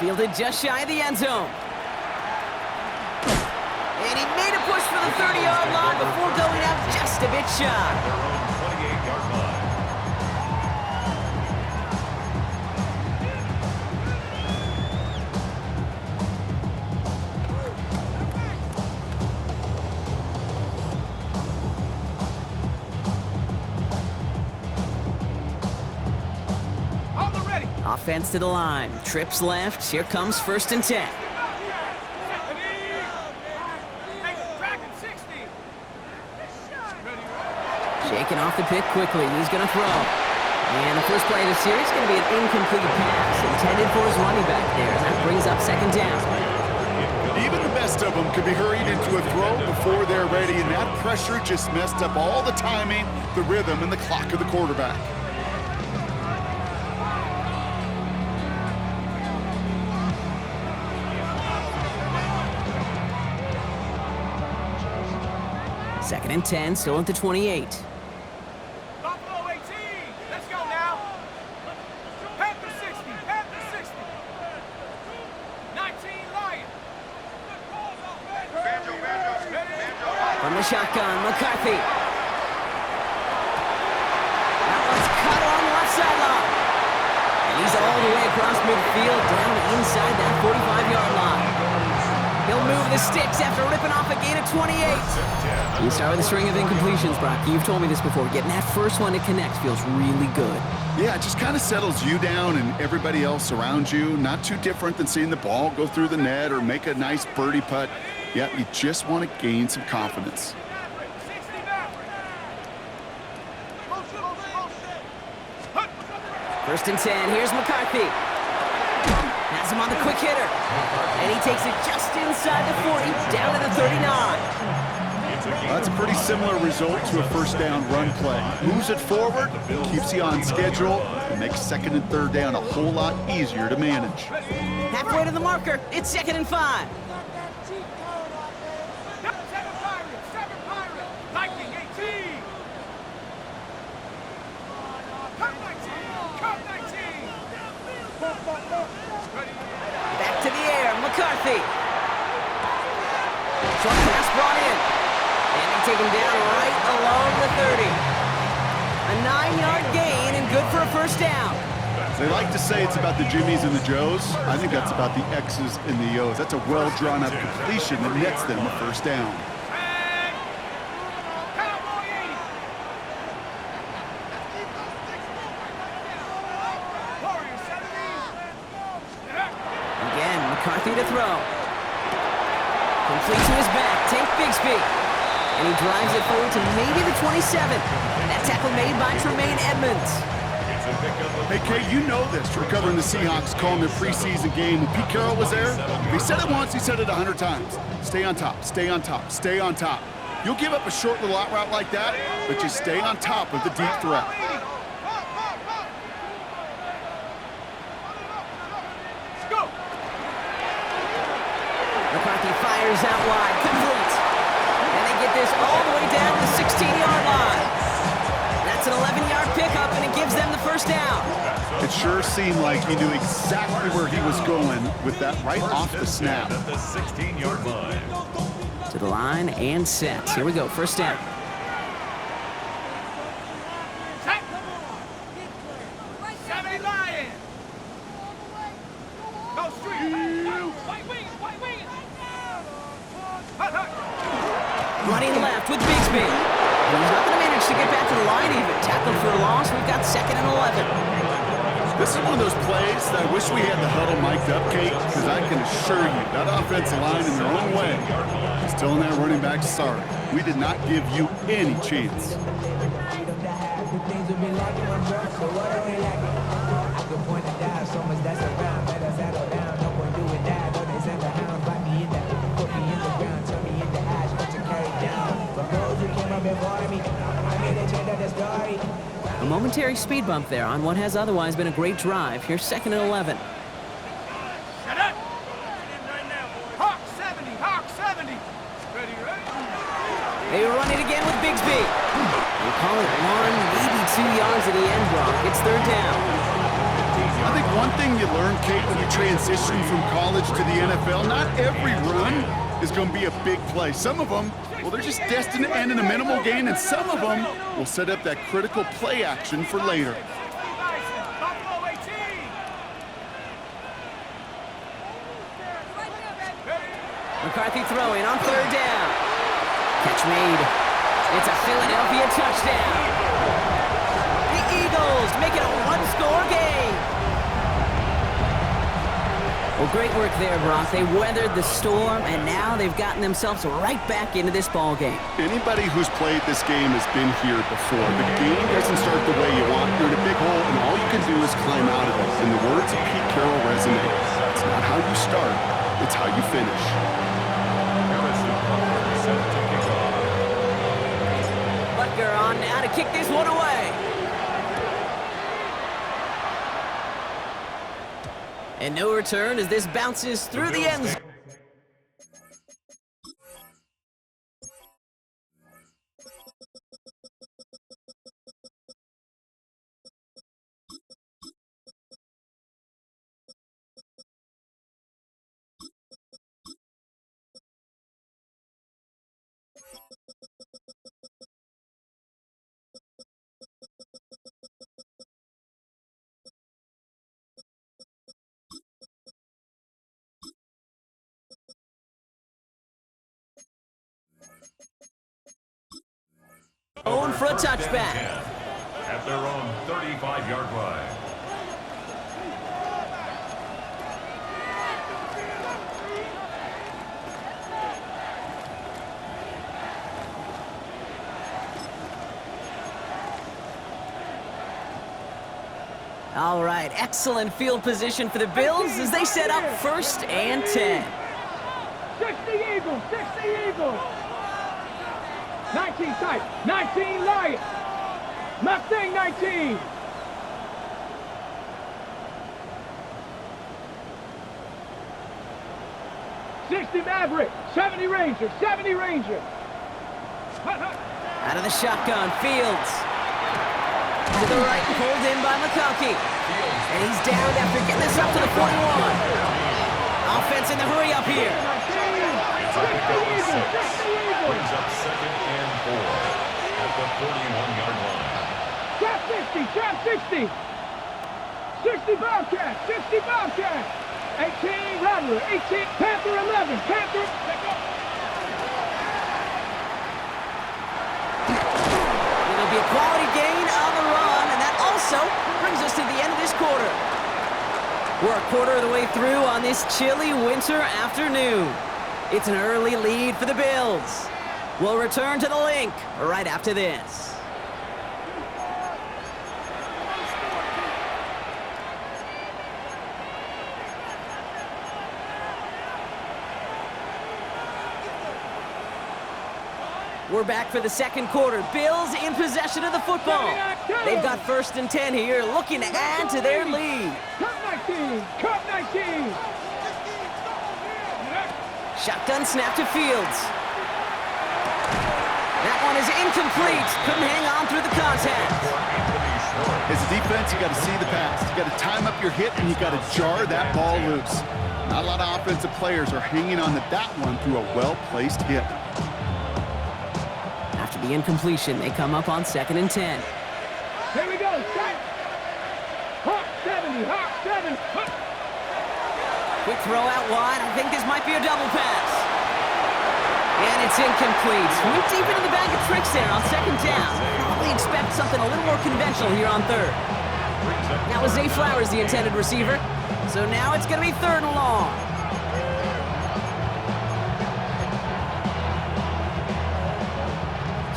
Fielded just shy of the end zone. And he made a push for the 30-yard line before going out just a bit shy. 28-yard line. Offense to the line. Trips left. Here comes 1st and 10. Shaking off the pick quickly. He's going to throw. And the first play of the series is going to be an incomplete pass intended for his running back there. And that brings up 2nd down. Even the best of them could be hurried into a throw before they're ready, and that pressure just messed up all the timing, the rhythm, and the clock of the quarterback. Second and 10, still at the 28. Buffalo 18. Let's go now. Panther 60. Panther 60. 19 Lions. From the shotgun, McCarthy. That one's cut along the left sideline. And he's all the way across midfield, down inside that 45-yard line. He'll move the sticks after ripping off a gain of 28. You start with a string of incompletions, Brock. You've told me this before. Getting that first one to connect feels really good. Yeah, it just kind of settles you down and everybody else around you. Not too different than seeing the ball go through the net or make a nice birdie putt. Yeah, you just want to gain some confidence. First and 10. Here's McCarthy. Has him on the quick hitter. And he takes it just inside the 40, down to the 39. That's a pretty similar result to a first down run play. Moves it forward, keeps you on schedule, and makes 2nd and 3rd down a whole lot easier to manage. Halfway to the marker, it's 2nd and 5. Back to the air, McCarthy. Short pass brought in. And they take him down right along the 30. A 9-yard gain and good for a first down. They like to say it's about the Jimmies and the Joes. I think that's about the X's and the O's. That's a well-drawn-up completion that nets them a first down. McCarthy to throw. Complete to his back. Tank Bigsby. And he drives it forward to maybe the 27. That tackle made by Tremaine Edmonds. Hey, Kay, you know this, recovering the Seahawks, calling their preseason game. When Pete Carroll was there, if he said it once, he said it 100 times. Stay on top, stay on top, stay on top. You'll give up a short little out route like that, but you stay on top of the deep threat. McCarthy fires out wide, complete. And they get this all the way down to the 16-yard line. That's an 11-yard pickup, and it gives them the first down. It sure seemed like he knew exactly where he was going with that right off the snap. At the 16-yard line. To the line and set. Here we go, first down. Running left with Bigsby. And he's not going to manage to get back to the line even. Tackled for a loss. We've got 2nd and 11. This is one of those plays that I wish we had the huddle mic'd up, Kate, because I can assure you that offensive line in their own way is telling that running back, sorry, we did not give you any chance. A momentary speed bump there on what has otherwise been a great drive. Here's 2nd and 11. Hawk 70, Hawk 70. Ready, ready? They run it again with Bigsby. They call it 1, maybe 2 yards at the end, Brock. It's 3rd down. I think one thing you learn, Kate, when you transition from college to the NFL, not every run is going to be a big play. Some of them, well, they're just destined to end in a minimal gain, and some of them will set up that critical play action for later. McCarthy throwing on third down. Catch made. It's a Philadelphia touchdown. The Eagles make it a one-score game. Well, great work there, Brock. They weathered the storm, and now they've gotten themselves right back into this ball game. Anybody who's played this game has been here before. The game doesn't start the way you want. You're in a big hole, and all you can do is climb out of it. And the words of Pete Carroll resonate. It's not how you start, it's how you finish. Butker on now to kick this one away. And no return as this bounces through the end zone. Own for a touchback. At their own 35-yard line. All right, excellent field position for the Bills as they set up 1st and 10. 60 Eagles, 60 Eagles. 19 tight, 19 Lions. Mustang 19. Maverick, 70 Ranger, 70 Ranger. Out of the shotgun, Fields. To the right, pulled in by McConkey. And he's down after getting this up to the 41. Offense in the hurry up here. Brings up 2nd and 4 at the 41-yard line. Trap 60, trap 60. 60 Bobcat, 60 Bobcat. 18 Rattler, 18 Panther 11, Panther. It'll be a quality gain on the run, and that also brings us to the end of this quarter. We're a quarter of the way through on this chilly winter afternoon. It's an early lead for the Bills. We'll return to the link right after this. We're back for the second quarter. Bills in possession of the football. They've got 1st and 10 here, looking to add to their lead. Cut 19, cut 19. Shotgun snap to Fields. That one is incomplete. Couldn't hang on through the contact. As a defense, you got to see the pass. You got to time up your hit, and you got to jar that ball loose. Not a lot of offensive players are hanging on to that one through a well-placed hit. After the incompletion, they come up on 2nd and 10. Here we go, set. Hawk 70, Hawk 7. Quick throw out wide. I think this might be a double pass. And it's incomplete. Went deep into the bag of tricks there on 2nd down. Probably expect something a little more conventional here on 3rd. That was Zay Flowers, the intended receiver. So now it's going to be 3rd and long.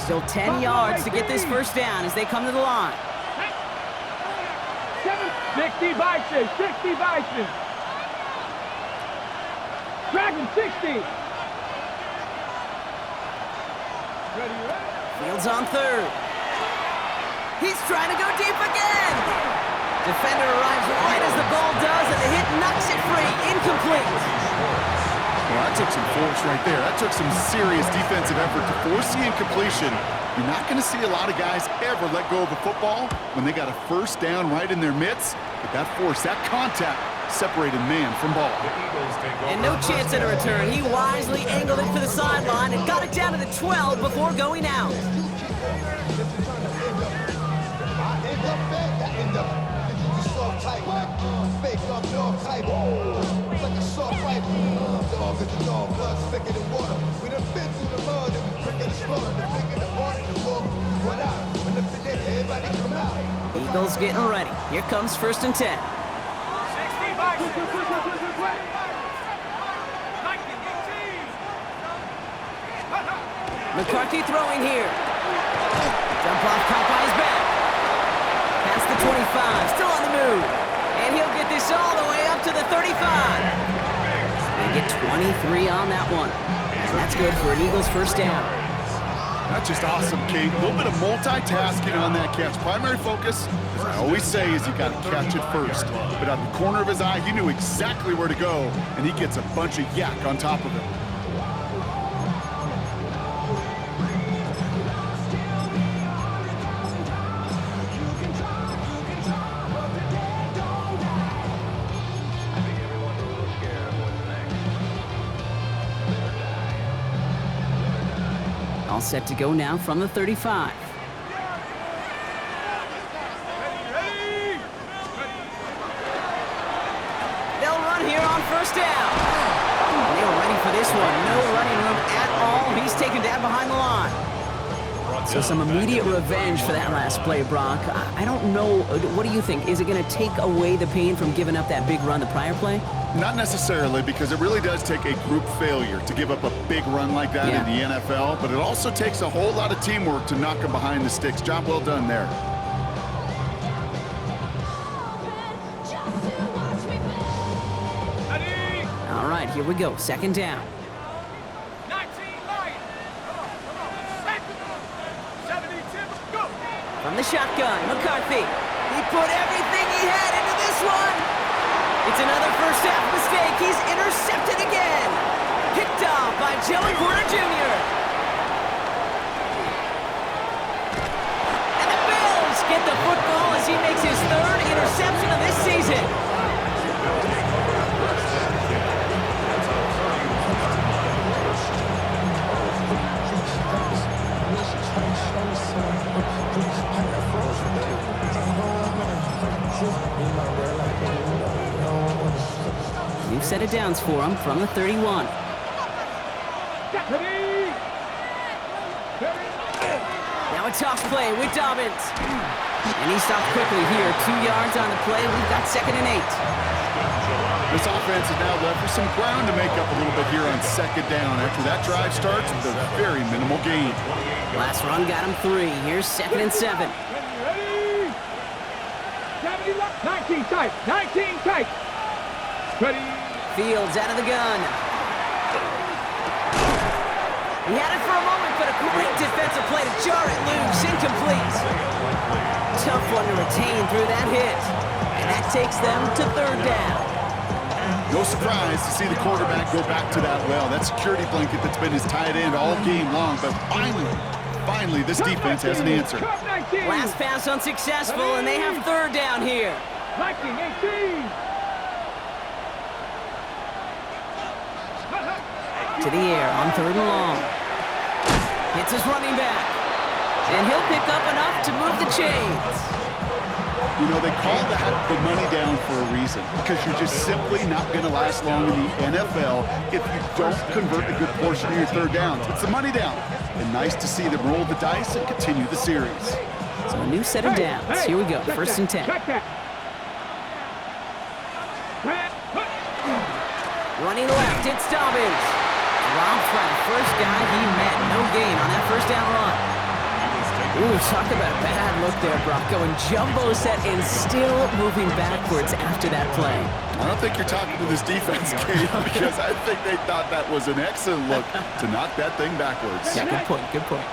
Still 10 yards to get this 1st down as they come to the line. 60 Bison, 60 Bison. Dragon 60. Ready? Fields on 3rd. He's trying to go deep again. Defender arrives right as the ball does, and the hit knocks it free. Incomplete. Well, took some force right there. That took some serious defensive effort to force the incompletion. You're not going to see a lot of guys ever let go of a football when they got a first down right in their midst. But that force, that contact, separated man from ball. And no chance at a return. He wisely angled it for the sideline and got it down to the 12 before going out. Eagles getting ready. Here comes 1st and 10. McCarthy throwing here. Jump off, caught by his back. Past the 25, still on the move. And he'll get this all the way up to the 35. And get 23 on that one. And that's good for an Eagles first down. That's just awesome, Kate. A little bit of multitasking on that catch. Primary focus, as I always say, is you got to catch it first. But out of the corner of his eye, he knew exactly where to go, and he gets a bunch of yak on top of him. All set to go now from the 35. They'll run here on first down. They were ready for this one. No running room at all. He's taken down behind the line. So some immediate revenge for that last play, Brock. I don't know. What do you think? Is it going to take away the pain from giving up that big run the prior play? Not necessarily, because it really does take a group failure to give up a big run like that in the NFL, but it also takes a whole lot of teamwork to knock him behind the sticks. Job well done there. All right, here we go. 2nd down. From the shotgun, McCarthy. He put everything he had into this one. It's another first half mistake. He's intercepted again. Picked off by Joey Porter Jr. And the Bills get the football as he makes his 3rd interception of this season. New set of downs for him from the 31. Now a toss play with Dobbins. And he stopped quickly here. 2 yards on the play. We've got 2nd and 8. This offense is now left for some ground to make up a little bit here on 2nd down after that drive starts with a very minimal gain. Last run got him 3. Here's 2nd and 7. 19 tight. 19 tight. Ready. Fields out of the gun. He had it for a moment, but a great defensive play to jar it loose. Incomplete. Tough one to retain through that hit. And that takes them to 3rd down. No surprise to see the quarterback go back to that well. That security blanket that's been his tight end all game long. But finally, this defense has an answer. Last pass unsuccessful, and they have 3rd down here. 18. To the air on 3rd and long. Hits his running back. And he'll pick up enough to move the chains. You know, they call that the money down for a reason, because you're just simply not going to last long in the NFL if you don't convert a good portion of your 3rd downs. It's the money down. And nice to see them roll the dice and continue the series. So a new set of downs. Here we go. 1st and 10. Running left, it's Dobbins. Dropped by the first guy he met. No gain on that 1st down run. Ooh, talk about a bad look there, Brock. Going jumbo set and still moving backwards after that play. I don't think you're talking to this defense, Kate, because I think they thought that was an excellent look to knock that thing backwards. Yeah, good point, good point.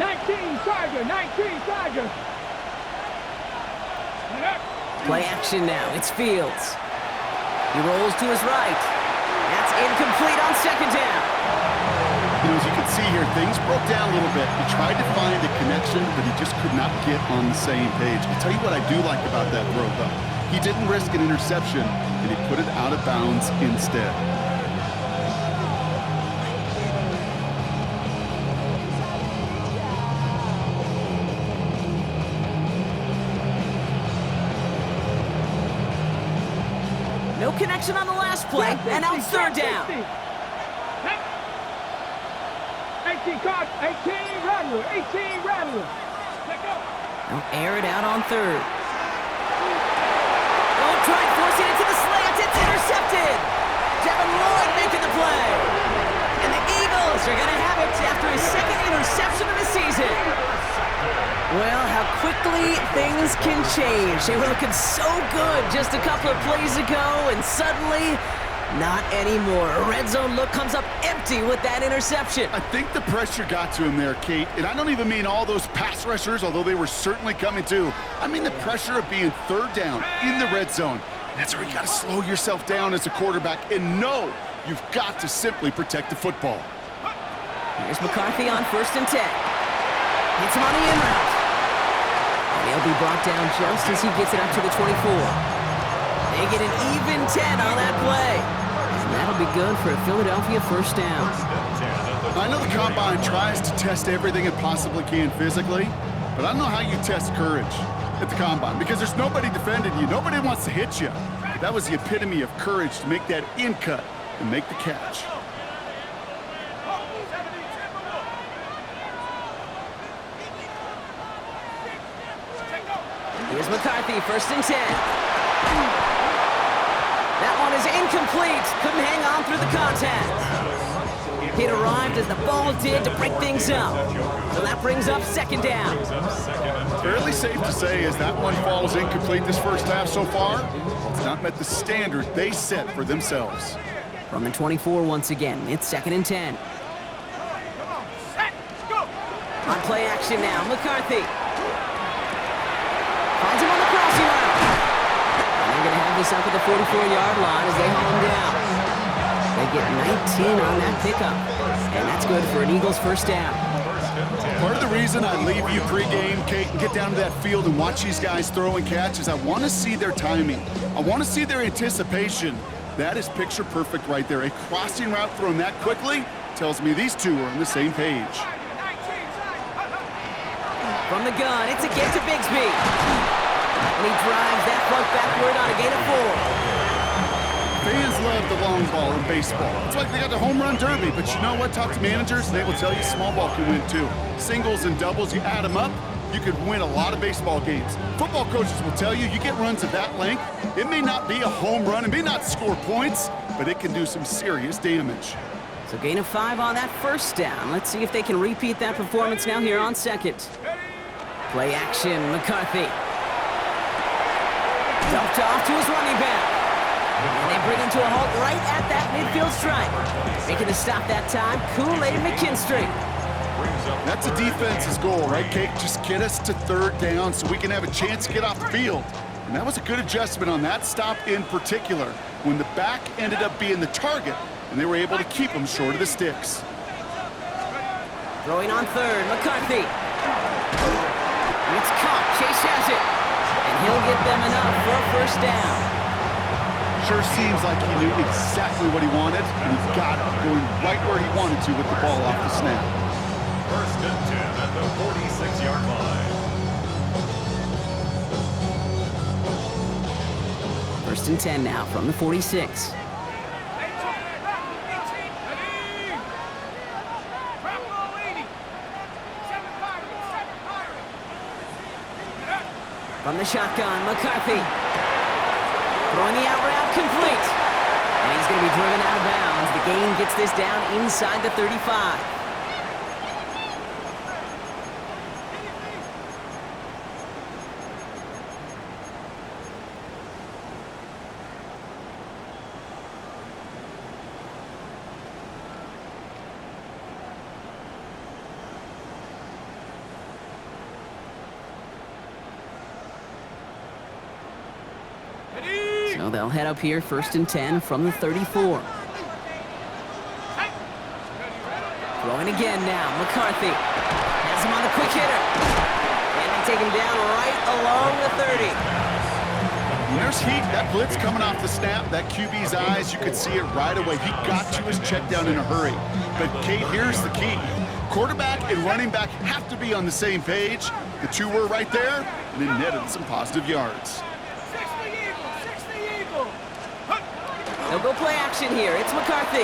19 Tiger. Play action now. It's Fields. He rolls to his right. That's incomplete on second down. You know, as you can see here, things broke down a little bit. He tried to find a connection, but he just could not get on the same page. I'll tell you what I do like about that throw, though. He didn't risk an interception, and he put it out of bounds instead. No connection on the last play, and now it's third down. 18 card, 18 Rattler, 18 Rattler. They'll air it out on third. Oh, try forcing it to the slants. It's intercepted. Devin Lloyd making the play. And the Eagles are going to have it after his second interception of the season. Well, how quickly things can change. They were looking so good just a couple of plays ago, and suddenly, not anymore. A red zone look comes up empty with that interception. I think the pressure got to him there, Kate. And I don't even mean all those pass rushers, although they were certainly coming too. I mean the pressure of being third down in the red zone. That's where you got to slow yourself down as a quarterback and know you've got to simply protect the football. Here's McCarthy on 1st and 10. Hits him on the in route. And he'll be brought down just as he gets it up to the 24. They get an even 10 on that play. And that'll be good for a Philadelphia first down. I know the Combine tries to test everything it possibly can physically, but I don't know how you test courage at the Combine because there's nobody defending you. Nobody wants to hit you. But that was the epitome of courage to make that in cut and make the catch. Here's McCarthy, 1st and 10. That one is incomplete. Couldn't hang on through the contact. It arrived as the ball did to break things up. So that brings up 2nd down. Fairly safe to say as that one falls incomplete this first half so far, it's not met the standard they set for themselves. From the 24 once again, it's 2nd and 10. On play action now, McCarthy. Finds him on the crossing route. And they're going to have this up at the 44-yard line as they haul him down. They get 19 on that pickup. And that's good for an Eagles first down. Part of the reason I leave you pregame, Kate, and get down to that field and watch these guys throw and catch is I want to see their timing. I want to see their anticipation. That is picture perfect right there. A crossing route thrown that quickly tells me these two are on the same page. From the gun, it's a get to Bigsby. And he drives that front backward on a gain of 4. Fans love the long ball in baseball. It's like they got the home run derby, but you know what? Talk to managers, and they will tell you small ball can win too. Singles and doubles, you add them up, you could win a lot of baseball games. Football coaches will tell you, you get runs of that length, it may not be a home run, it may not score points, but it can do some serious damage. So gain of 5 on that first down. Let's see if they can repeat that performance now here on 2nd. Play action, McCarthy. Dumped off to his running back. And they bring him to a halt right at that midfield stripe. Making the stop that time, Kool-Aid McKinstry. That's a defense's goal, right, Kate? Just get us to 3rd down so we can have a chance to get off the field. And that was a good adjustment on that stop in particular, when the back ended up being the target, and they were able to keep him short of the sticks. Throwing on 3rd, McCarthy. It's caught. Chase has it. And he'll get them enough for a first down. Sure seems like he knew exactly what he wanted, and he got it, going right where he wanted to with the ball off the snap. 1st and 10 at the 46-yard line. 1st and 10 now from the 46. From the shotgun, McCarthy. Throwing the out route complete. And he's going to be driven out of bounds. The gain gets this down inside the 35. So they'll head up here 1st and 10 from the 34. Throwing again now. McCarthy has him on a quick hitter. And they take him down right along the 30. When there's heat, that blitz coming off the snap, that QB's eyes, you could see it right away. He got to his check down in a hurry. But, Kate, here's the key. Quarterback and running back have to be on the same page. The two were right there, and it netted some positive yards. 60 Eagle. They'll go play action here. It's McCarthy.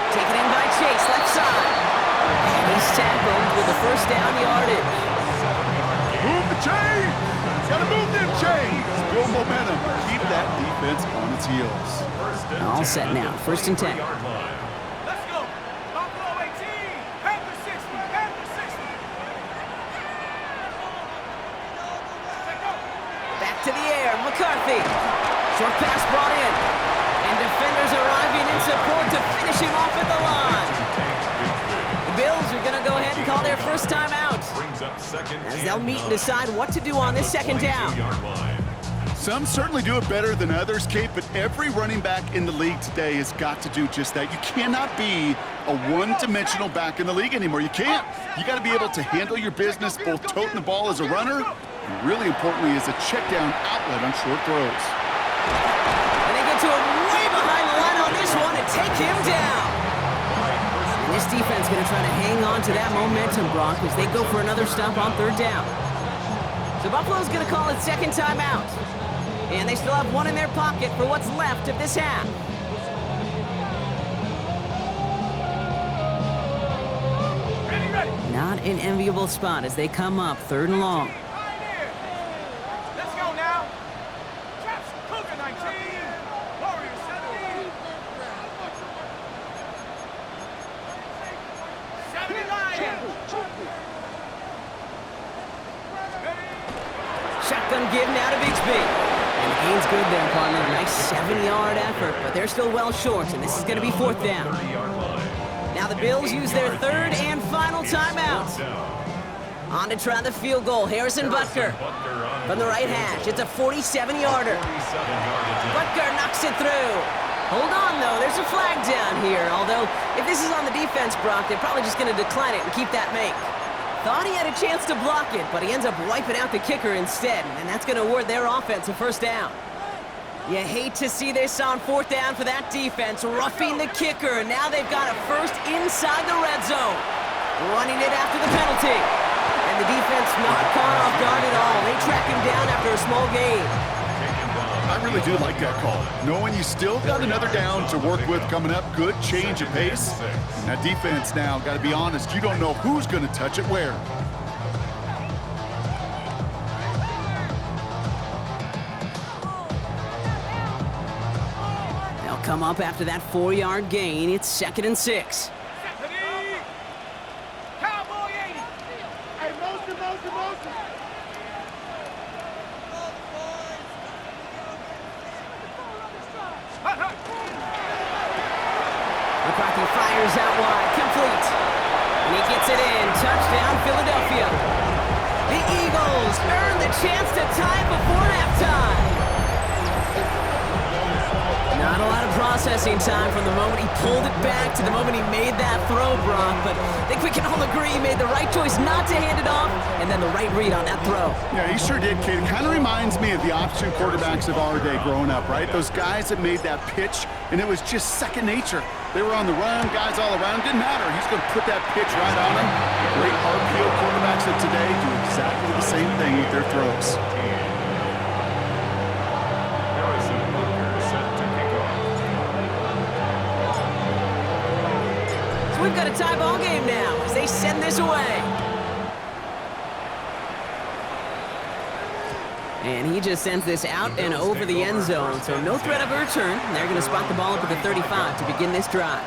Taken in by Chase, left side. And he's tackled with the first down yardage. Move the chains! Gotta move them chains! Build momentum. Keep that defense on its heels. All set now. 1st and 10. Let's go. Buffalo 18. Panther 60. Panther 60. Back to the air. McCarthy. Short pass brought in. And defenders arriving in support to finish him off at the line. The Bills are going to go ahead and call their first time out, as they'll meet and decide what to do on this 2nd down. Some certainly do it better than others, Kate, but every running back in the league today has got to do just that. You cannot be a one-dimensional back in the league anymore. You can't. You got to be able to handle your business, both toting the ball as a runner, and really importantly as a check-down outlet on short throws. And they get to him way behind the line on this one and take him down. And this defense going to try to hang on to that momentum, Brock, as they go for another stop on 3rd down. So Buffalo's going to call it 2nd timeout. And they still have one in their pocket for what's left of this half. Ready. Not an enviable spot as they come up 3rd and long. Pioneer. Let's go now. Chaps, Cougar 19. Warriors 70. 70 Lions. Shotgun give now to Bixby. And the gain's good there, partner. A nice 70-yard effort, but they're still well short, and this is going to be 4th down. Now the Bills use their 3rd and final timeout. On to try the field goal. Harrison Butker from the right hash. It's a 47-yarder. Butker knocks it through. Hold on, though. There's a flag down here. Although, if this is on the defense, Brock, they're probably just going to decline it and keep that make. Thought he had a chance to block it, but he ends up wiping out the kicker instead, and that's going to award their offense a 1st down. You hate to see this on 4th down for that defense, roughing the kicker, and now they've got a 1st inside the red zone. Running it after the penalty. And the defense not caught off guard at all. They track him down after a small gain. I really do like that call. Knowing you still got another down to work with coming up, good change of pace. And that defense now, got to be honest, you don't know who's going to touch it where. They'll come up after that 4-yard gain. It's 2nd and 6. Cowboy 80. Hey, motion. McCarthy fires out wide, complete. And he gets it in. Touchdown, Philadelphia. The Eagles earn the chance to tie before halftime. Not a lot of processing time from the moment he pulled it back to the moment he made that throw, Brock. But I think we can all agree he made the right choice not to hand it off, and then the right read on that throw. Yeah, he sure did, Kate. It kind of reminds me of the option quarterbacks of our day growing up, right? Those guys that made that pitch, and it was just second nature. They were on the run, guys all around. Didn't matter. He's going to put that pitch right on him. Great RPO quarterbacks of today do exactly the same thing with their throws. So we've got a tie ball game now as they send this away. And he just sends this out and over the end zone, so no threat of a return. They're going to spot the ball up at the 35 to begin this drive.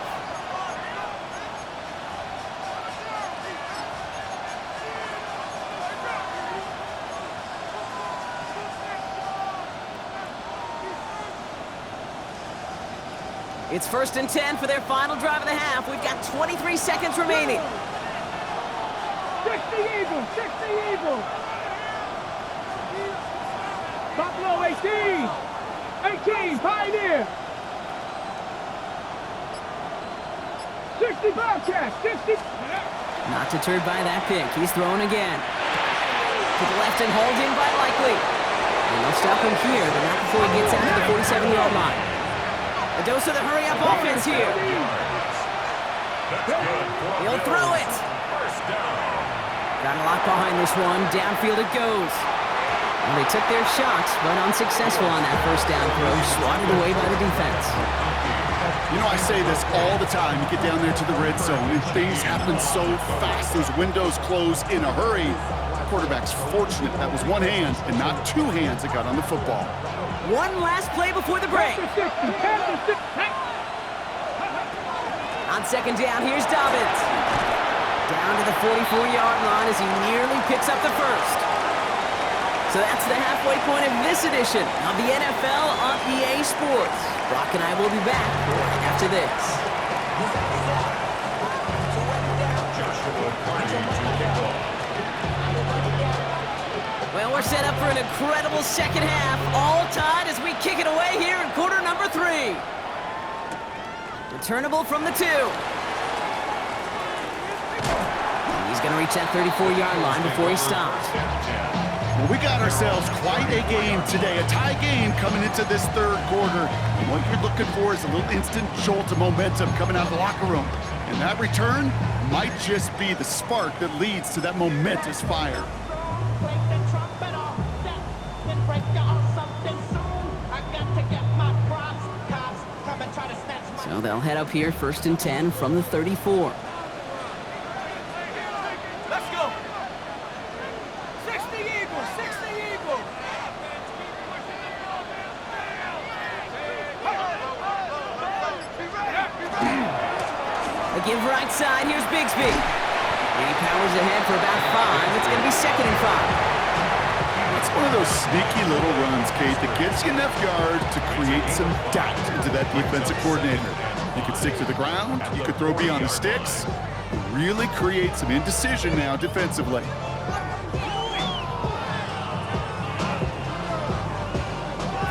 It's 1st and 10 for their final drive of the half. We've got 23 seconds remaining. 60 Eagles, 60 Eagles. Buffalo 18, Pioneer. 60 Bobcats, 60. Not deterred by that pick. He's throwing again. To the left and hauled in by Likely. And they'll stop him here, but not before he gets out to the 47-yard line. A dose of the hurry-up offense here. He'll throw it. Got a lot behind this one. Downfield it goes. Well, they took their shots, but unsuccessful on that first down throw. Swatted away by the defense. You know, I say this all the time. You get down there to the red zone, and things happen so fast. Those windows close in a hurry. The quarterback's fortunate that was one hand and not two hands that got on the football. One last play before the break. On second down, here's Dobbins. Down to the 44-yard line as he nearly picks up the first. So that's the halfway point of this edition of the NFL on EA Sports. Brock and I will be back right after this. Well, we're set up for an incredible second half. All tied as we kick it away here in quarter number 3. Returnable from the 2. He's going to reach that 34-yard line before he stops. Well, we got ourselves quite a game today, a tie game coming into this third quarter. And what you're looking for is a little instant jolt of momentum coming out of the locker room. And that return might just be the spark that leads to that momentous fire. So they'll head up here, 1st and 10 from the 34. Let's go. 60 Eagles, 60 Eagles. A give right side, here's Bigsby. He powers ahead for about 5. It's going to be 2nd and 5. It's one of those sneaky little runs, Kate, that gets you enough yards to create some doubt into that defensive coordinator. You could stick to the ground, you could throw beyond the sticks, really create some indecision now defensively.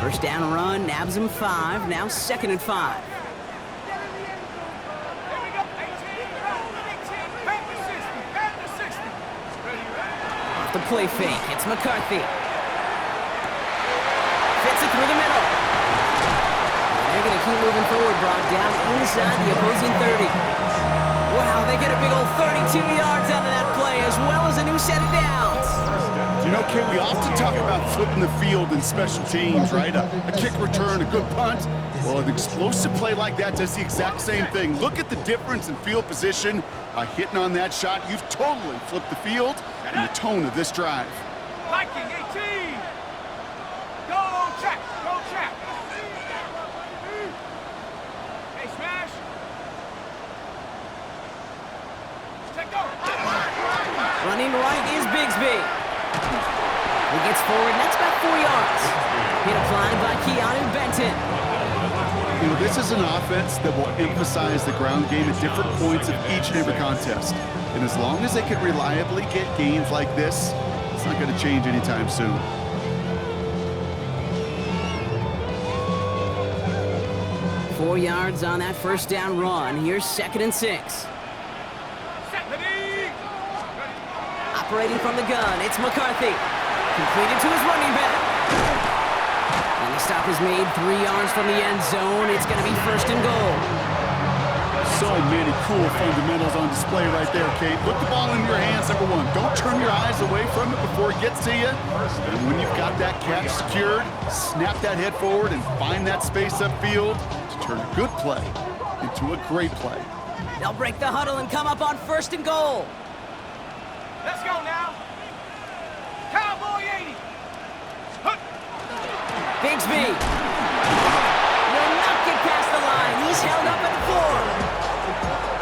First down run, nabs him 5, now 2nd and 5. Off the play fake, it's McCarthy. Fits it through the middle. They're going to keep moving forward, Brock, down inside the opposing 30. Wow, they get a big old 32 yards out of that play, as well as a new set of downs. You know, Kate, we often talk about flipping the field in special teams, right? A kick return, a good punt. Well, an explosive play like that does the exact same thing. Look at the difference in field position. By hitting on that shot, you've totally flipped the field and the tone of this drive. Viking 18. Go check, go check. Hey, smash. Check go. Running right is Bigsby. He gets forward, and that's about 4 yards. Hit applied by Keanu Benton. You know, this is an offense that will emphasize the ground game at different points of each and every contest. And as long as they can reliably get gains like this, it's not going to change anytime soon. Four yards on that first down run. Here's 2nd and 6. Operating from the gun, it's McCarthy. Completed to his running back. And the stop is made 3 yards from the end zone. It's going to be 1st and goal. So many cool fundamentals on display right there, Kate. Put the ball in your hands, number 1. Don't turn your eyes away from it before it gets to you. And when you've got that catch secured, snap that head forward and find that space upfield to turn a good play into a great play. They'll break the huddle and come up on 1st and goal. Let's go now. Cowboy 80. Bigsby will not get past the line. He's held up at the floor.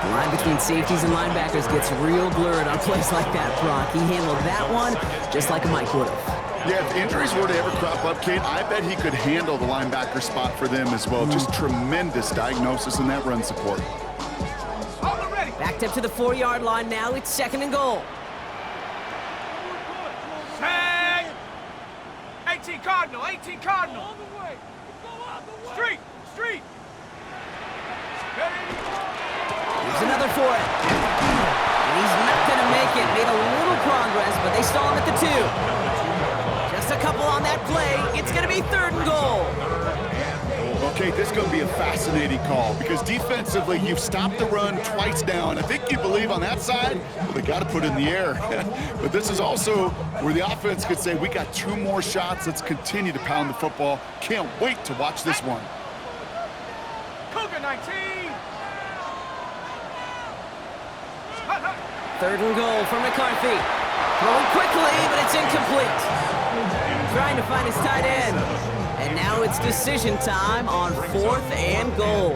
The line between safeties and linebackers gets real blurred on plays like that, Brock. He handled that one just like a Mike would have. Yeah, if injuries were to ever crop up, Kate, I bet he could handle the linebacker spot for them as well. Just tremendous diagnosis in that run support. Backed up to the 4-yard line now. It's 2nd and goal. 18 Cardinal, 18 Cardinal. Street. Here's another for it. And he's not going to make it. Made a little progress, but they stall him at the 2. Just a couple on that play. It's going to be 3rd and goal. Okay, this is going to be a fascinating call because defensively, you've stopped the run twice now, and I think you believe on that side, well, they got to put it in the air. But this is also where the offense could say, we got 2 more shots. Let's continue to pound the football. Can't wait to watch this one. Cougar 19. 3rd and goal for McCarthy. Throwing quickly, but it's incomplete. Trying to find his tight end. And now it's decision time on 4th and goal.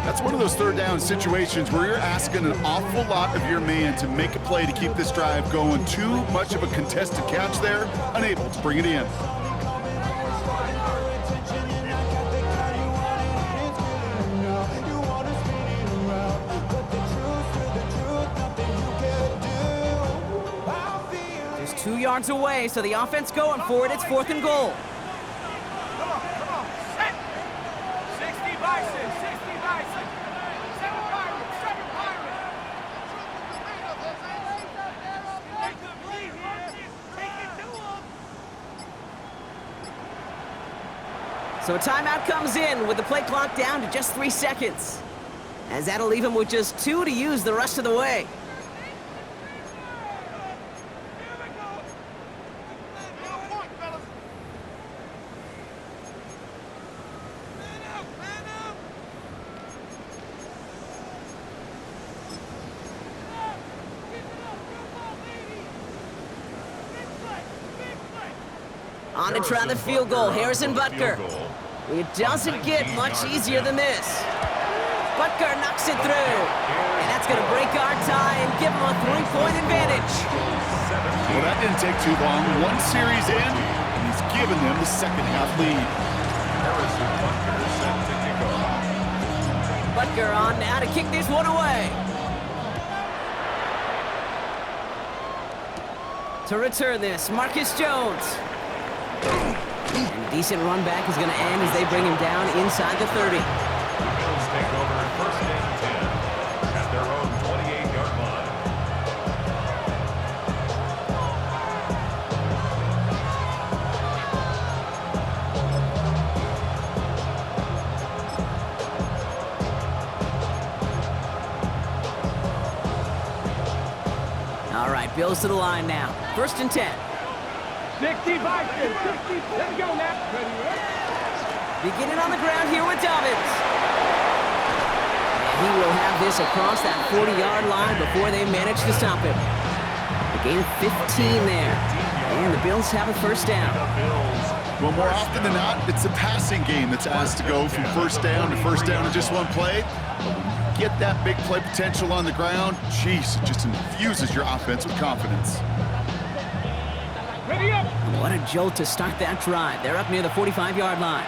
That's one of those 3rd down situations where you're asking an awful lot of your man to make a play to keep this drive going. Too much of a contested catch there, unable to bring it in. Just 2 yards away, so the offense going for it. It's 4th and goal. Come on, set. 60 Bison, 60 Bison. 7 Pirates, 7 Pirates. So a timeout comes in with the play clock down to just 3 seconds. As that'll leave him with just 2 to use the rest of the way. On to try the field goal, Harrison Butker. It doesn't get much easier than this. Butker knocks it through. And that's going to break our tie and give him a 3-point advantage. Well, that didn't take too long. 1 series in, and he's given them the second-half lead. Harrison Butker set to kick off. Butker on now to kick this one away. To return this, Marcus Jones. And a decent run back is going to end as they bring him down inside the 30. The Bills take over 1st and 10 at their own 28-yard line. All right, Bills to the line now. 1st and 10. 60 Bison, 60. Let's go now. Beginning on the ground here with Dobbins. And he will have this across that 40-yard line before they manage to stop him. A gain of 15 there. And the Bills have a 1st down. Well, more often than not, it's a passing game that's asked to go from 1st down to 1st down in just 1 play. But when you get that big play potential on the ground, geez, it just infuses your offense with confidence. Ready up. What a jolt to start that drive. They're up near the 45-yard line.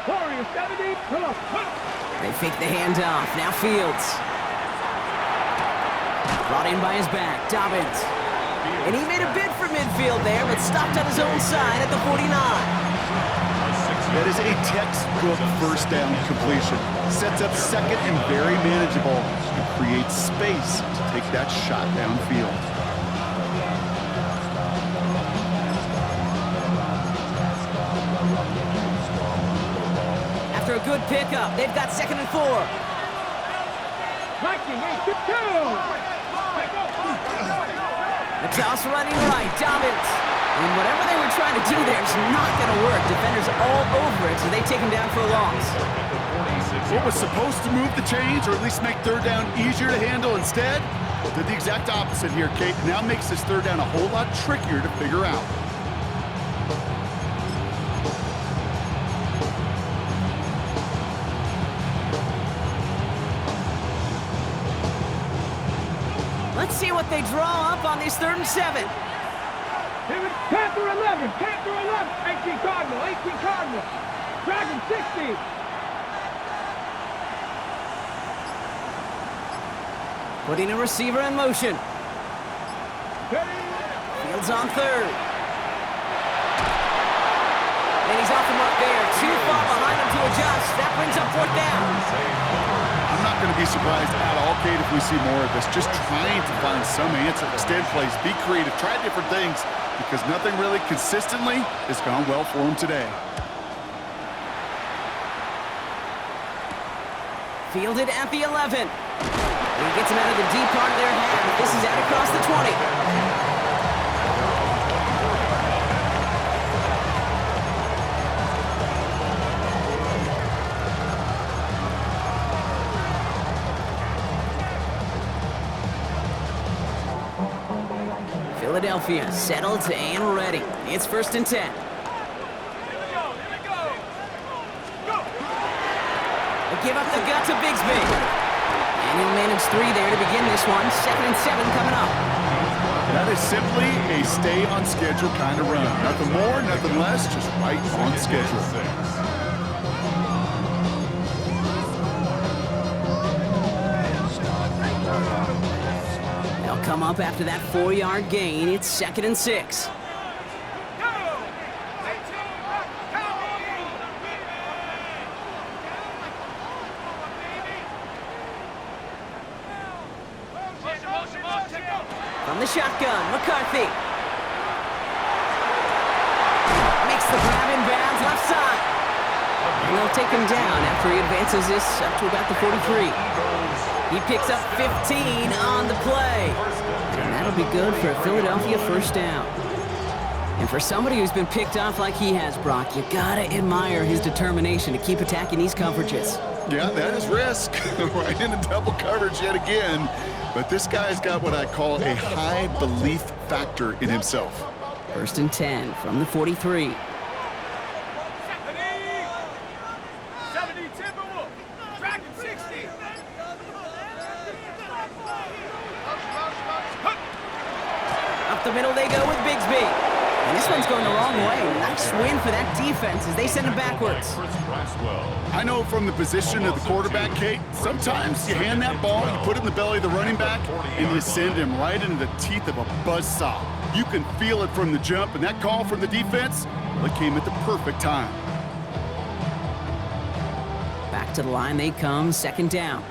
Warrior 70. Come on. They fake the handoff. Now Fields. Brought in by his back. Dobbins. And he made a bid for midfield there, but stopped on his own side at the 49. That is a textbook 1st down completion. Sets up 2nd and very manageable and creates space to take that shot downfield. After a good pickup, they've got 2nd and 4. Viking 8-2. The toss running right, Dobbins. And whatever they were trying to do there is not going to work. Defenders all over it, so they take him down for a loss. What was supposed to move the chains, or at least make 3rd down easier to handle instead, did the exact opposite here, Kate. Now makes this 3rd down a whole lot trickier to figure out. Let's see what they draw up on these 3rd and 7. Panther 11, Panther 11. 18 Cardinal, 18 Cardinal. Dragon 60. Putting a receiver in motion. Fields on 3rd. And he's off the mark there. Too far behind him to adjust. That brings up 4th down. I'm not going to be surprised at all, Kate, if we see more of this, just trying to find some answer, extend plays, be creative, try different things, because nothing really consistently has gone well for him today. Fielded at the 11. He gets him out of the deep part of their half. This is out across the 20. Philadelphia settled and ready. It's 1st and 10. They'll give up the gut to Bigsby. And he'll manage 3 there to begin this one. 2nd and 7 coming up. That is simply a stay on schedule kind of run. Nothing more, nothing less, just right on schedule. They'll come up after that 4-yard gain. It's 2nd and 6. From the shotgun, McCarthy. Makes the grab in bounds left side. And they'll take him down after he advances this up to about the 43. He picks up 15 on the play. And that'll be good for a Philadelphia 1st down. And for somebody who's been picked off like he has, Brock, you gotta admire his determination to keep attacking these coverages. Yeah, that is risk. Right into double coverage yet again. But this guy's got what I call a high belief factor in himself. 1st and 10 from the 43. Up the middle they go with Bigsby. And this one's going the wrong way. Nice win for that defense as they send him backwards. I know from the position of the quarterback, Kate, sometimes you hand that ball, you put it in the belly of the running back, and you send him right into the teeth of a buzzsaw. You can feel it from the jump, and that call from the defense, well, it came at the perfect time. Back to the line they come, 2nd down.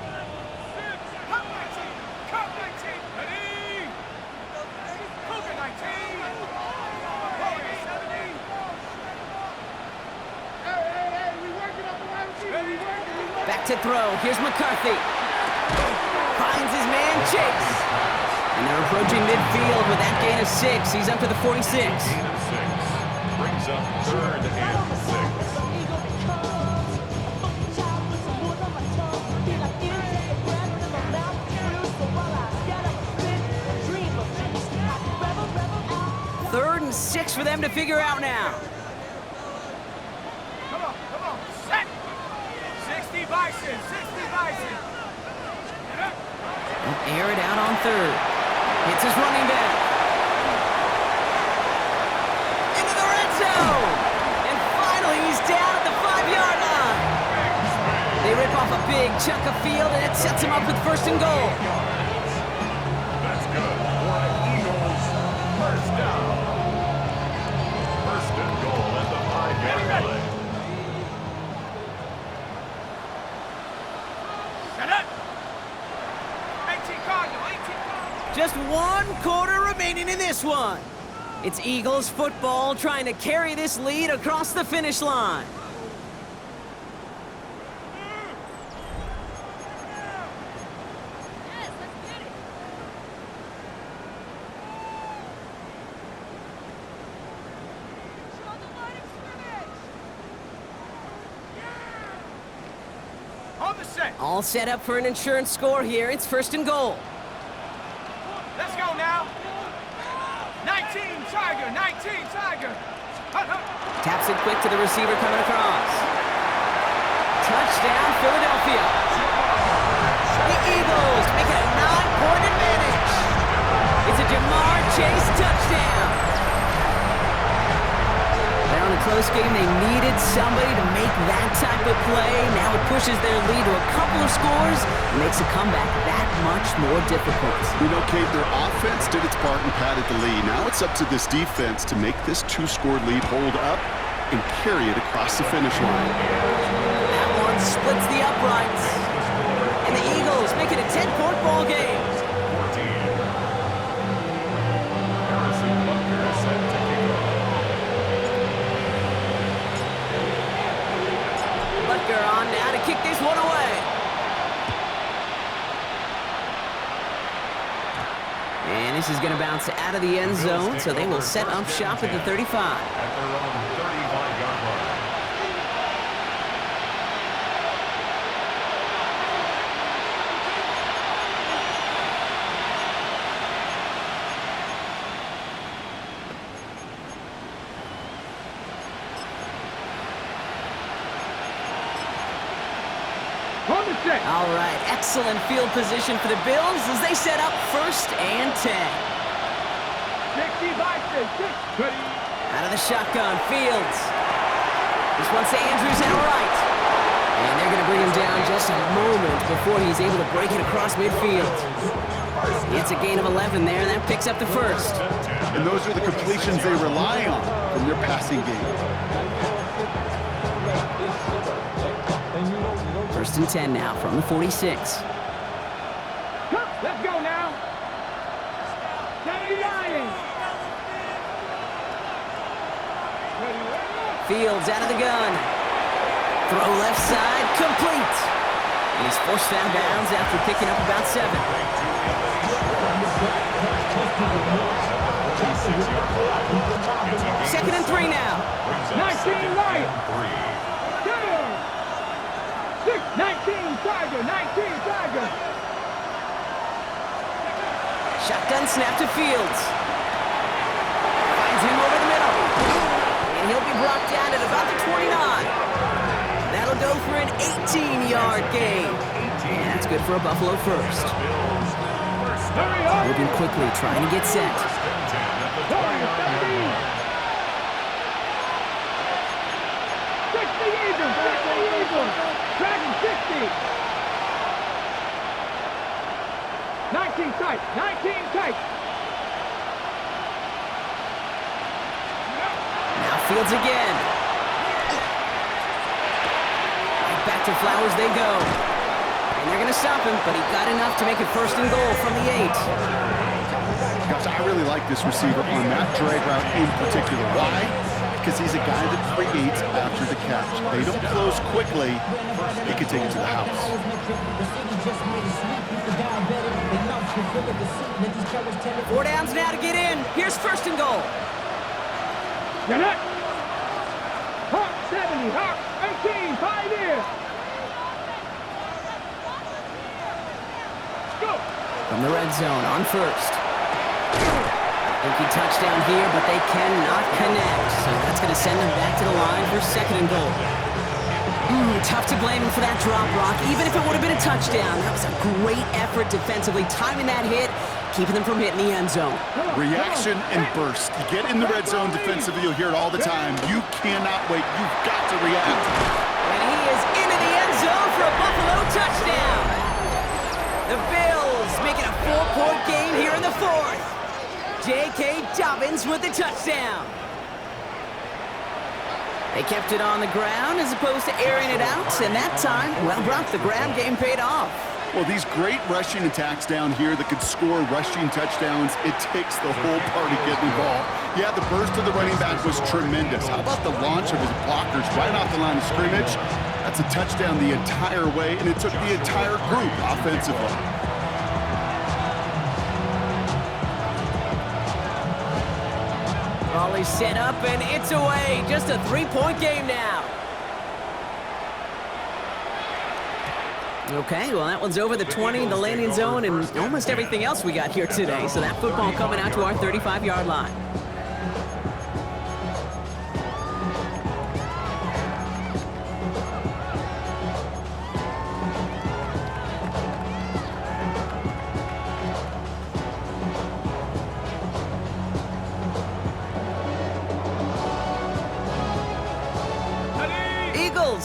Back to throw. Here's McCarthy. Finds his man, Chase. And they're approaching midfield with that gain of 6. He's up to the 46. Gain of 6. Brings up 3rd and 6. 3rd and 6 for them to figure out now. Come on, set! 60 Bison, 60 Bison. They'll air it out on 3rd. Hits his running back. Into the red zone! And finally, he's down at the 5-yard line. They rip off a big chunk of field, and it sets him up with 1st and goal. That's good for the Eagles. 1st down. 1st and goal at the 5-yard line. Just 1 quarter remaining in this one. It's Eagles football trying to carry this lead across the finish line. All set up for an insurance score here. It's 1st and goal. Let's go now. 19 Tiger, 19 Tiger. Taps it quick to the receiver coming across. Touchdown, Philadelphia. The Eagles make it a 9-point advantage. It's a Jamar Chase touchdown. They're on a close game. They needed somebody to make that type of play. Now it pushes their lead to a couple of scores and makes a comeback that much more difficult. You know, Kate, their offense did its part and padded the lead. Now it's up to this defense to make this 2-score lead hold up and carry it across the finish line. That one splits the uprights. And the Eagles make it a 10-point Kicker on now to kick this one away. And this is going to bounce out of the end zone, so they will set up shop at the 35. At their own 35-yard line. All right, excellent field position for the Bills as they set up 1st and 10. 60-by-6. Out of the shotgun, Fields. This one's to Andrews out right. And they're going to bring him down just a moment before he's able to break it across midfield. It's a gain of 11 there, and that picks up the 1st. And those are the completions they rely on from their passing game. 1st and 10 now from the 46. Let's go now. 79. Fields out of the gun. Throw left side, complete. And he's forced out of bounds after picking up about 7. Second and 3 now. 19 right. 19 Tiger, 19 Tiger. Shotgun snap to Fields. Finds him over the middle. And he'll be brought down at about the 29. That'll go for an 18-yard gain. And that's good for a Buffalo 1st. Moving quickly, trying to get set. 60 Eagles. Dragon 60. 19 tight. 19 tight. Now Fields again. Right back to Flowers they go. And they're going to stop him, but he got enough to make it 1st and goal from the 8. Gosh, I really like this receiver on that drag route in particular. Why? Because he's a guy that creates after the catch. They don't close quickly. They can take it to the house. 4 downs now to get in. Here's 1st and goal. You're not. Hawk 70. Hawk 18. 5 years. Go. From the red zone on 1st. Inky touchdown here, but they cannot connect. So that's going to send them back to the line for 2nd and goal. Tough to blame him for that drop, Rock. Even if it would have been a touchdown, that was a great effort defensively, timing that hit, keeping them from hitting the end zone. Reaction and burst. You get in the red zone defensively, you'll hear it all the time. You cannot wait. You've got to react. And he is into the end zone for a Buffalo touchdown. The Bills making a 4-point game here in the 4th. J.K. Dobbins with the touchdown. They kept it on the ground as opposed to airing it out, and that time, well, Brock, the grab game paid off. Well, these great rushing attacks down here that could score rushing touchdowns, it takes the whole party getting involved. Yeah, the burst of the running back was tremendous. How about the launch of his blockers right off the line of scrimmage? That's a touchdown the entire way, and it took the entire group offensively. Volley set up, and it's away. Just a 3-point game now. Okay, well, that one's over the 20, the landing zone, and almost everything else we got here today. So that football coming out to our 35-yard line.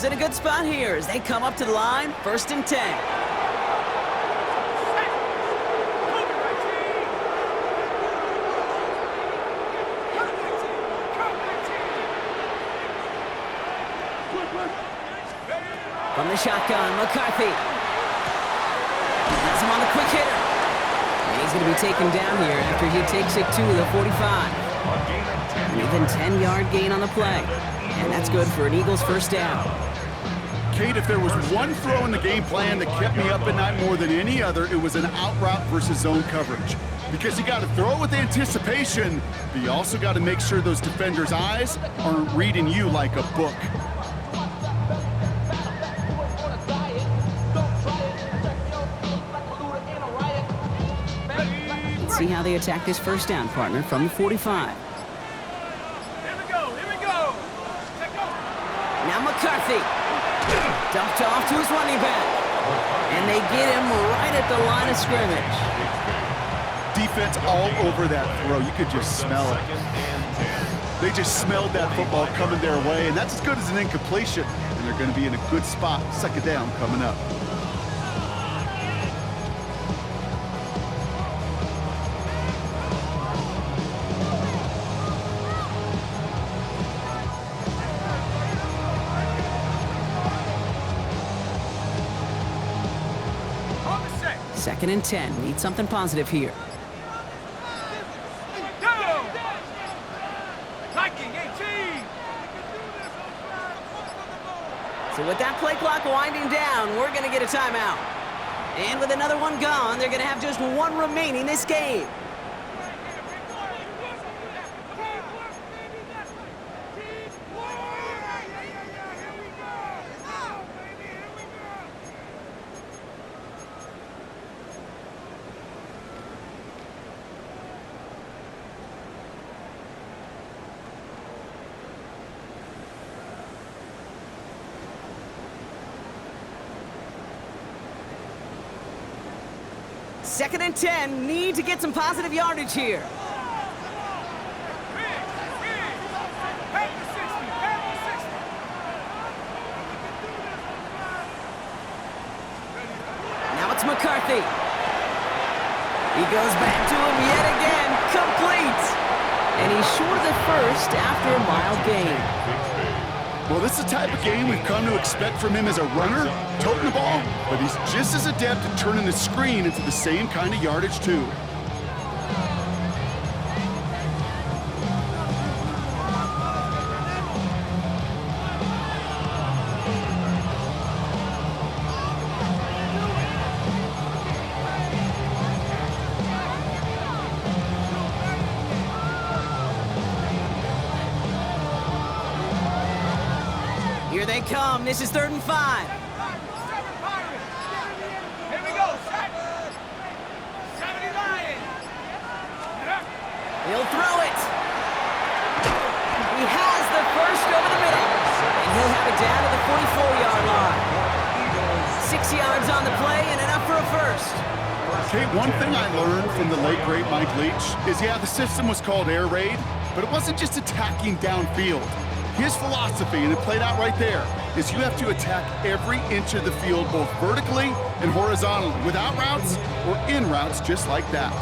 In a good spot here as they come up to the line, 1st and 10. From the shotgun, McCarthy. Has him on the quick hitter. And he's going to be taken down here after he takes it to the 45. An even 10-yard gain on the play. And that's good for an Eagles 1st down. Kate, if there was one throw in the game plan that kept me up at night more than any other, it was an out route versus zone coverage. Because you got to throw with anticipation, but you also got to make sure those defenders' eyes aren't reading you like a book. Let's see how they attack this first down, partner, from the 45. Here we go. Now McCarthy. Dumped off to his running back. And they get him right at the line of scrimmage. Defense all over that throw. You could just smell it. They just smelled that football coming their way, and that's as good as an incompletion. And they're going to be in a good spot. Second down coming up. Second and 10. Need something positive here. So with that play clock winding down, we're going to get a timeout. And with another one gone, they're going to have just one remaining this game. Second and 10, need to get some positive yardage here. Now it's McCarthy. He goes back to him yet again, complete. And he's short of the first after a mild gain. Well, this is the type of game we've come to expect from him as a runner, toting the ball, but he's just as adept at turning the screen into the same kind of yardage, too. Here they come. This is 3rd and 5. Here we go. Set. 79. He'll throw it. He has the first over the middle. And he'll have it down to the 44-yard line. 6 yards on the play and enough for a first. Okay, one thing I learned from the late, great Mike Leach is, yeah, the system was called air raid, but it wasn't just attacking downfield. His philosophy, and it played out right there, is you have to attack every inch of the field, both vertically and horizontally, without routes or in routes, just like that.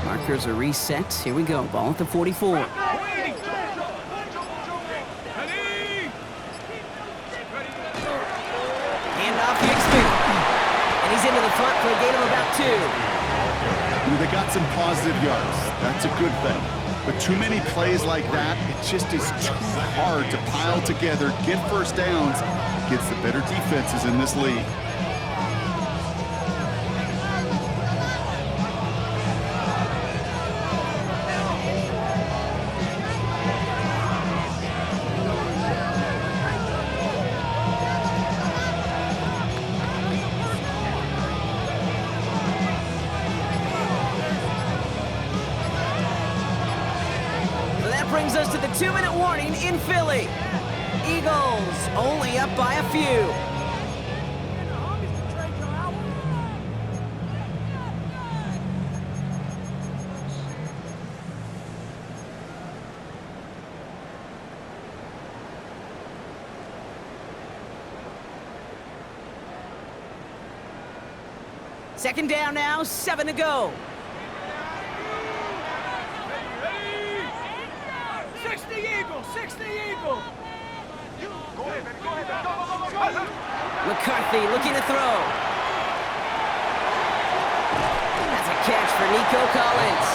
Markers are reset. Here we go. Ball at the 44. Handoff to Xfinity. And he's into the front for a gain of about 2. They got some positive yards. That's a good thing. But too many plays like that, it just is too hard to pile together, get first downs against the better defenses in this league. Brings us to the 2-minute warning in Philly. Eagles only up by a few. Second down now, 7 to go. 60 Eagle. Go ahead, baby. Go ahead. Go. McCarthy looking to throw. That's a catch for Nico Collins.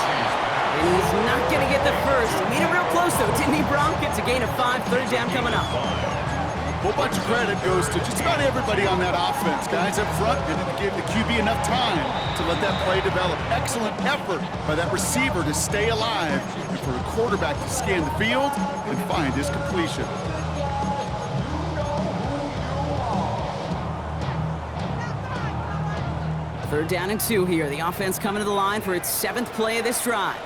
And he's not going to get the first. He made it real close, though, didn't he, Bronk? It's a gain of 5, third down coming up. A whole bunch of credit goes to just about everybody on that offense. Guys up front didn't give the QB enough time to let that play develop. Excellent effort by that receiver to stay alive and for the quarterback to scan the field and find his completion. Third down and 2 here. The offense coming to the line for its 7th play of this drive.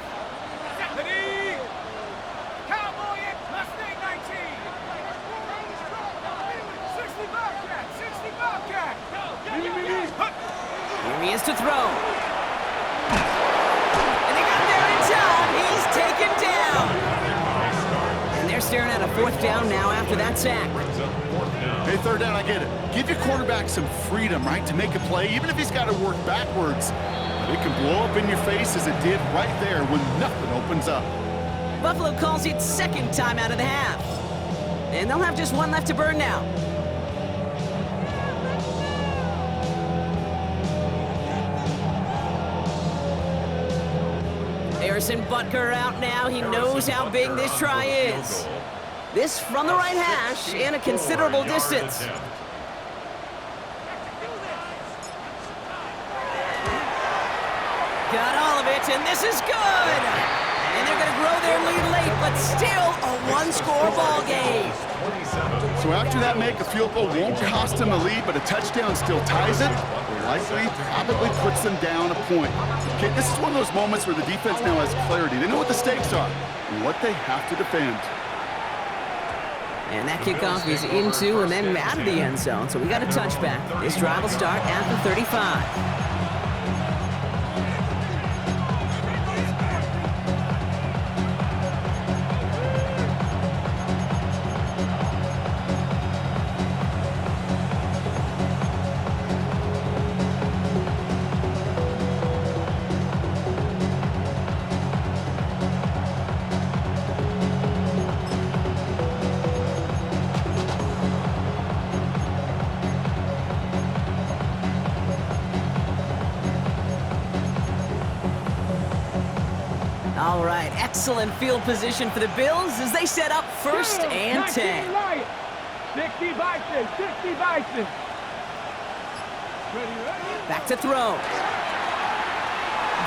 Here he is to throw. And they got there in time. He's taken down. And they're staring at a 4th down now after that sack. Hey, third down, I get it. Give your quarterback some freedom, right, to make a play, even if he's got to work backwards. But it can blow up in your face as it did right there when nothing opens up. Buffalo calls it 2nd time out of the half. And they'll have just 1 left to burn now. Harrison Butker out now. He knows how big this try is. This from the right hash and a considerable distance. Got all of it, and this is good! And they're going to grow their lead late, but still a 1-score ball game. So after that make, a field goal won't cost them a lead, but a touchdown still ties it. Likely, probably puts them down a point. Okay, this is one of those moments where the defense now has clarity. They know what the stakes are and what they have to defend. And that kickoff is into and then out of the end zone, so we got a touchback. This drive will start at the 35. All right, excellent field position for the Bills as they set up 1st and 10. 60 Bison, 60 Bison. Back to throw.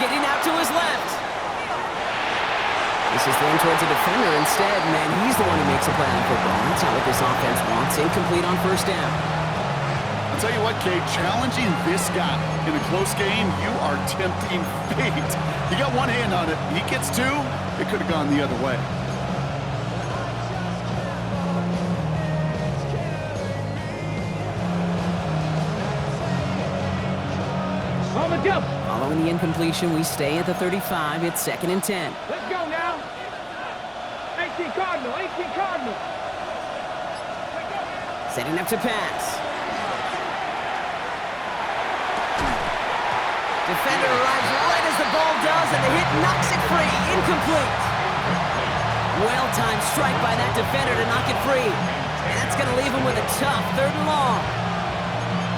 Getting out to his left. This is thrown towards a defender instead. Man, he's the one who makes a play on football. That's not what this offense wants. Incomplete on 1st down. I'll tell you what, Kate, challenging this guy in a close game, you are tempting fate. He got one hand on it. He gets 2. It could have gone the other way. Following the incompletion, we stay at the 35. It's 2nd and 10. Let's go now. 18 Cardinal, 18 Cardinal. Setting up to pass. Defender arrives right as the ball does, and the hit knocks it free. Incomplete. Well-timed strike by that defender to knock it free. And that's going to leave him with a tough 3rd and long.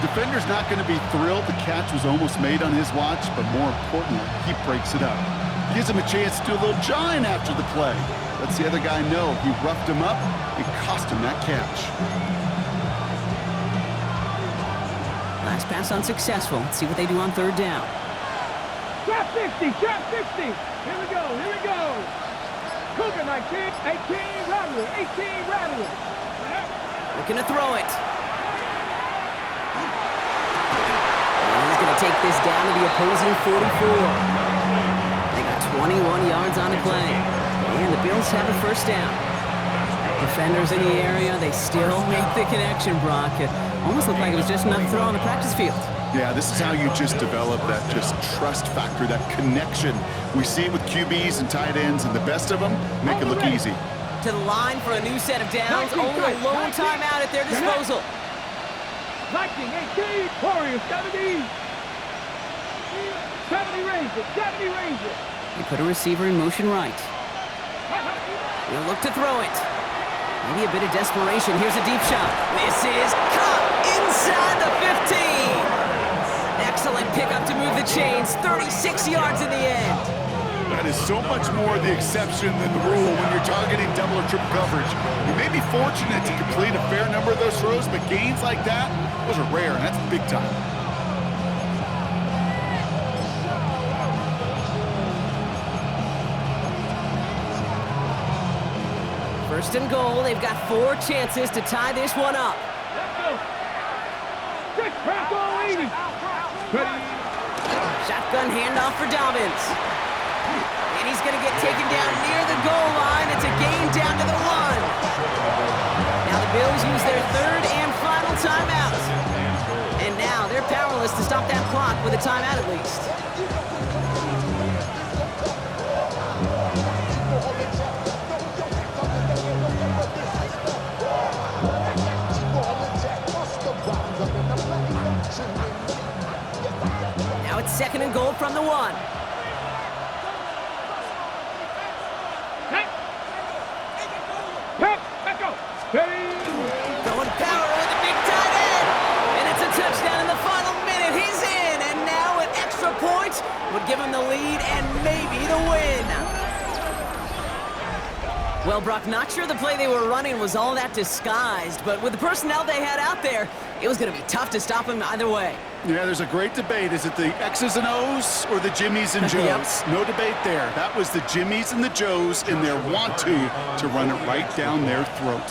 Defender's not going to be thrilled the catch was almost made on his watch, but more importantly, he breaks it up. Gives him a chance to do a little jawing after the play. Lets the other guy know he roughed him up and cost him that catch. Last pass unsuccessful. Let's see what they do on 3rd down. Trap 60, trap 60. Here we go, here we go. Cougar 19, 18 Rattler, 18 Rattler. Looking to throw it. And he's going to take this down to the opposing 44. They got 21 yards on the play. And the Bills have a 1st down. Defenders in the area, they still make the connection, Brock. It almost looked like it was just enough to throw on the practice field. Yeah, this is how you just develop that just trust factor, that connection. We see it with QBs and tight ends, and the best of them make it look easy. To the line for a new set of downs, only a lone timeout at their disposal. 19, 18, Warriors, 70. 70 Rangers, 70 Rangers. He put a receiver in motion right. He'll look to throw it. Maybe a bit of desperation. Here's a deep shot. This is caught inside the 15. Excellent pickup to move the chains. 36 yards in the end. That is so much more the exception than the rule when you're targeting double or triple coverage. You may be fortunate to complete a fair number of those throws, but gains like that, those are rare, and that's big time. First and goal, they've got 4 chances to tie this one up. Shotgun handoff for Dobbins. And he's going to get taken down near the goal line. It's a gain down to the 1. Now the Bills use their 3rd and final timeout. And now they're powerless to stop that clock with a timeout at least. Now it's 2nd and goal from the 1. Throwing power with a big tight end. And it's a touchdown in the final minute. He's in. And now an extra point would give him the lead and maybe the win. Well, Brock, not sure the play they were running was all that disguised, but with the personnel they had out there, it was going to be tough to stop him either way. Yeah, there's a great debate. Is it the X's and O's or the Jimmies and Joes? Yep. No debate there. That was the Jimmies and the Joes in their want-to run it right down their throat.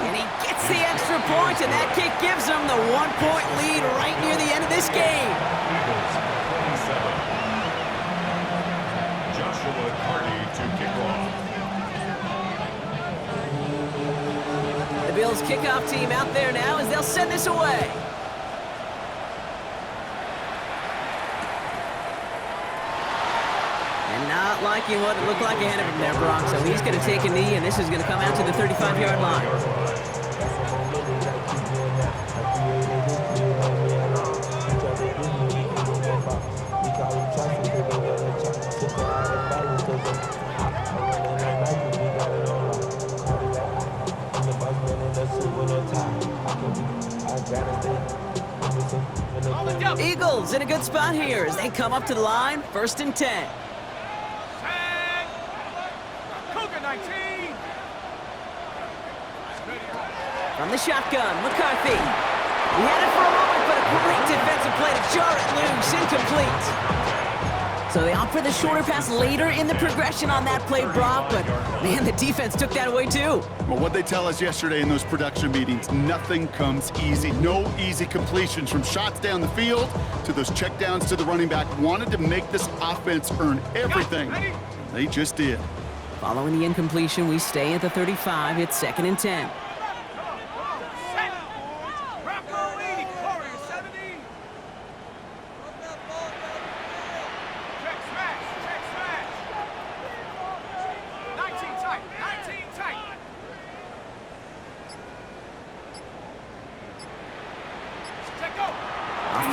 And he gets the extra point, and that kick gives him the 1-point lead right near the end of this game. Eagles 27. Joshua Carty to kick off. The Bills kickoff team out there now as they'll send this away. And not liking what it looked like ahead of him there, Brock. So he's going to take a knee, and this is going to come out to the 35-yard line. Eagles in a good spot here as they come up to the line, 1st and 10. From the shotgun, McCarthy. He had it for a moment, but a great defensive play to jar it loose, incomplete. So they opt for the shorter pass later in the progression on that play, Brock, but man, the defense took that away too. Well, what they tell us yesterday in those production meetings, nothing comes easy. No easy completions from shots down the field to those checkdowns to the running back. Wanted to make this offense earn everything. They just did. Following the incompletion, we stay at the 35. It's 2nd and 10.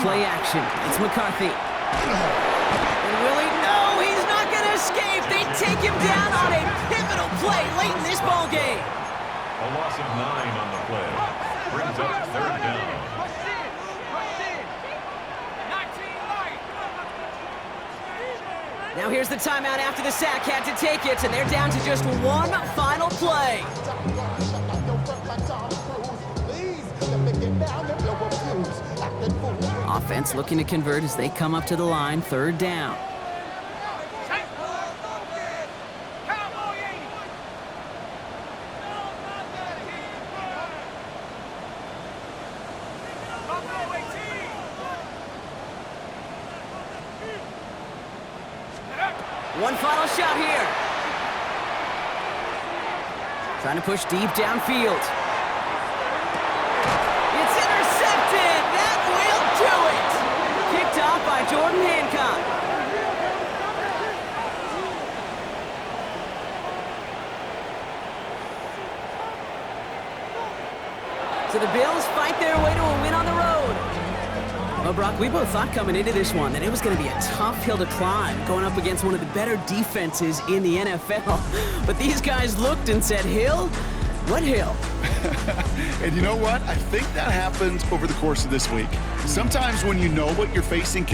Play action. It's McCarthy. And Willie, no, he's not going to escape. They take him down on a pivotal play late in this ball game. A loss of 9 on the play. Brings up 3rd down. Now here's the timeout after the sack. Had to take it, and they're down to just one final play. Offense looking to convert as they come up to the line, 3rd down. One final shot here. Trying to push deep downfield. It's intercepted. That will do it. Kicked off by Jordan Hancock. So the Bills fight their way to a win on the road. Well, Brock, we both thought coming into this one that it was going to be a tough hill to climb, going up against one of the better defenses in the NFL. But these guys looked and said, Hill, What hill? And you know what? I think that happens over the course of this week. Sometimes when you know what you're facing